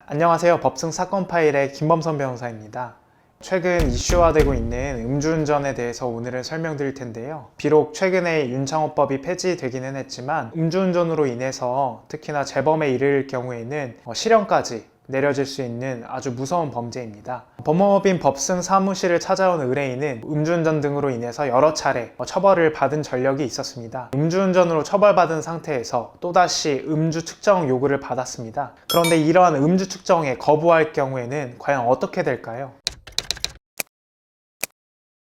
안녕하세요. 법승 사건 파일의 김범선 변호사입니다. 최근 이슈화되고 있는 음주운전에 대해서 오늘은 설명드릴 텐데요. 비록 최근에 윤창호법이 폐지되기는 했지만 음주운전으로 인해서 특히나 재범에 이를 경우에는 실형까지 내려질 수 있는 아주 무서운 범죄입니다. 법무법인 법승 사무실을 찾아온 의뢰인은 음주운전 등으로 인해서 여러 차례 처벌을 받은 전력이 있었습니다. 음주운전으로 처벌받은 상태에서 또다시 음주 측정 요구를 받았습니다. 그런데 이러한 음주 측정에 거부할 경우에는 과연 어떻게 될까요?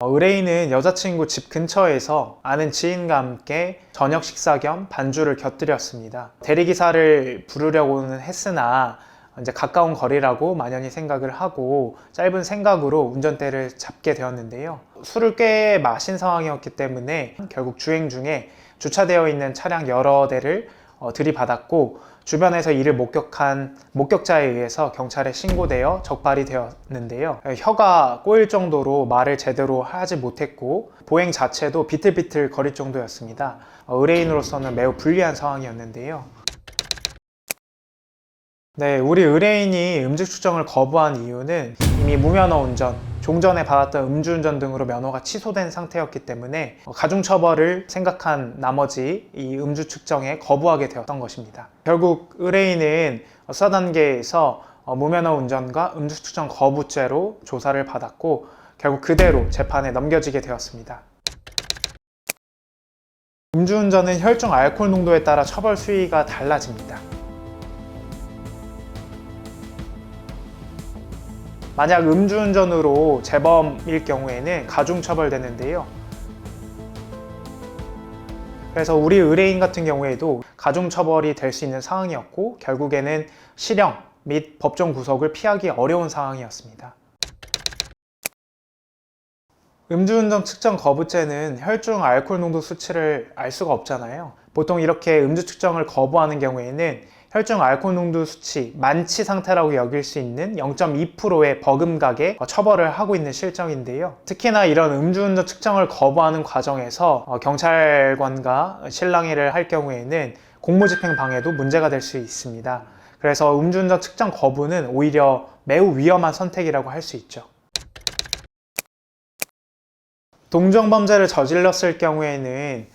의뢰인은 여자친구 집 근처에서 아는 지인과 함께 저녁 식사 겸 반주를 곁들였습니다. 대리기사를 부르려고는 했으나 이제 가까운 거리라고 만연히 생각을 하고 짧은 생각으로 운전대를 잡게 되었는데요. 술을 꽤 마신 상황이었기 때문에 결국 주행 중에 주차되어 있는 차량 여러 대를 들이받았고 주변에서 이를 목격한 목격자에 의해서 경찰에 신고되어 적발이 되었는데요. 혀가 꼬일 정도로 말을 제대로 하지 못했고 보행 자체도 비틀비틀 거릴 정도였습니다. 의뢰인으로서는 매우 불리한 상황이었는데요. 네, 우리 의뢰인이 음주 측정을 거부한 이유는 이미 무면허 운전, 종전에 받았던 음주운전 등으로 면허가 취소된 상태였기 때문에 가중처벌을 생각한 나머지 이 음주 측정에 거부하게 되었던 것입니다. 결국 의뢰인은 수사 단계에서 무면허 운전과 음주 측정 거부죄로 조사를 받았고 결국 그대로 재판에 넘겨지게 되었습니다. 음주운전은 혈중 알코올 농도에 따라 처벌 수위가 달라집니다. 만약 음주운전으로 재범일 경우에는 가중처벌되는데요. 그래서 우리 의뢰인 같은 경우에도 가중처벌이 될 수 있는 상황이었고 결국에는 실형 및 법정 구속을 피하기 어려운 상황이었습니다. 음주운전 측정 거부죄는 혈중 알코올 농도 수치를 알 수가 없잖아요. 보통 이렇게 음주 측정을 거부하는 경우에는 혈중 알코올 농도 수치 만치 상태라고 여길 수 있는 0.2%의 버금가게 처벌을 하고 있는 실정인데요. 특히나 이런 음주운전 측정을 거부하는 과정에서 경찰관과 실랑이를 할 경우에는 공무집행 방해도 문제가 될 수 있습니다. 그래서 음주운전 측정 거부는 오히려 매우 위험한 선택이라고 할 수 있죠. 동정범죄를 저질렀을 경우에는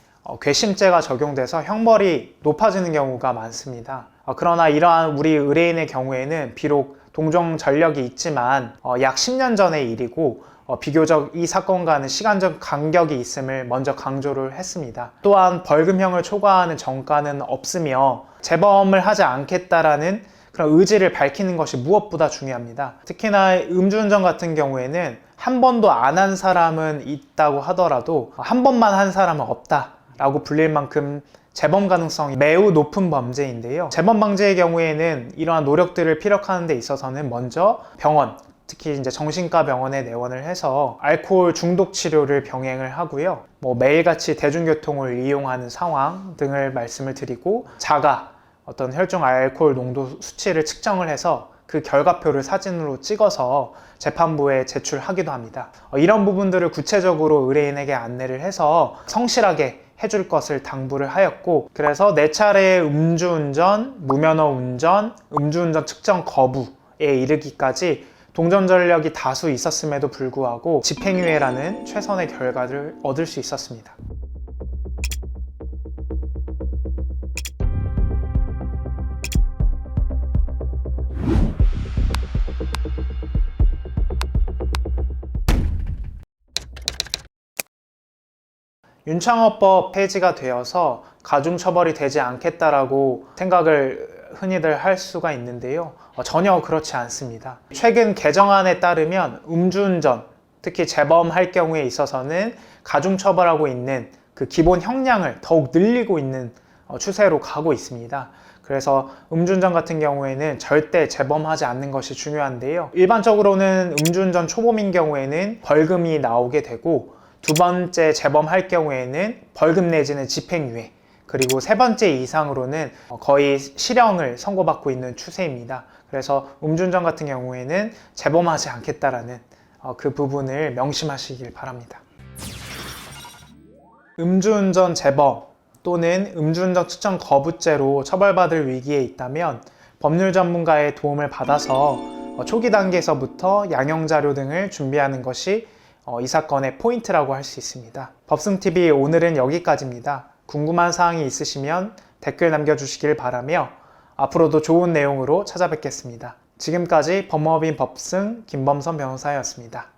괘씸죄가 적용돼서 형벌이 높아지는 경우가 많습니다. 그러나 이러한 우리 의뢰인의 경우에는 비록 동정 전력이 있지만 약 10년 전의 일이고 비교적 이 사건과는 시간적 간격이 있음을 먼저 강조를 했습니다. 또한 벌금형을 초과하는 정가는 없으며 재범을 하지 않겠다라는 그런 의지를 밝히는 것이 무엇보다 중요합니다. 특히나 음주운전 같은 경우에는 한 번도 안 한 사람은 있다고 하더라도 한 번만 한 사람은 없다 라고 불릴 만큼 재범 가능성이 매우 높은 범죄인데요. 재범 방지의 경우에는 이러한 노력들을 피력하는 데 있어서는 먼저 병원, 특히 이제 정신과 병원에 내원을 해서 알코올 중독 치료를 병행을 하고요. 매일같이 대중교통을 이용하는 상황 등을 말씀을 드리고 자가 어떤 혈중 알코올 농도 수치를 측정을 해서 그 결과표를 사진으로 찍어서 재판부에 제출하기도 합니다. 이런 부분들을 구체적으로 의뢰인에게 안내를 해서 성실하게 해줄 것을 당부를 하였고 그래서 4차례의 음주운전, 무면허 운전, 음주운전 측정 거부에 이르기까지 동정 전력이 다수 있었음에도 불구하고 집행유예라는 최선의 결과를 얻을 수 있었습니다. 윤창호법 폐지가 되어서 가중처벌이 되지 않겠다라고 생각을 흔히들 할 수가 있는데요. 전혀 그렇지 않습니다. 최근 개정안에 따르면 음주운전, 특히 재범할 경우에 있어서는 가중처벌하고 있는 그 기본 형량을 더욱 늘리고 있는 추세로 가고 있습니다. 그래서 음주운전 같은 경우에는 절대 재범하지 않는 것이 중요한데요. 일반적으로는 음주운전 초범인 경우에는 벌금이 나오게 되고 두 번째 재범할 경우에는 벌금 내지는 집행유예, 그리고 세 번째 이상으로는 거의 실형을 선고받고 있는 추세입니다. 그래서 음주운전 같은 경우에는 재범하지 않겠다라는 그 부분을 명심하시길 바랍니다. 음주운전 재범 또는 음주운전 측정 거부죄로 처벌받을 위기에 있다면 법률 전문가의 도움을 받아서 초기 단계에서부터 양형자료 등을 준비하는 것이 이 사건의 포인트라고 할 수 있습니다. 법승TV 오늘은 여기까지입니다. 궁금한 사항이 있으시면 댓글 남겨주시길 바라며 앞으로도 좋은 내용으로 찾아뵙겠습니다. 지금까지 법무법인 법승 김범선 변호사였습니다.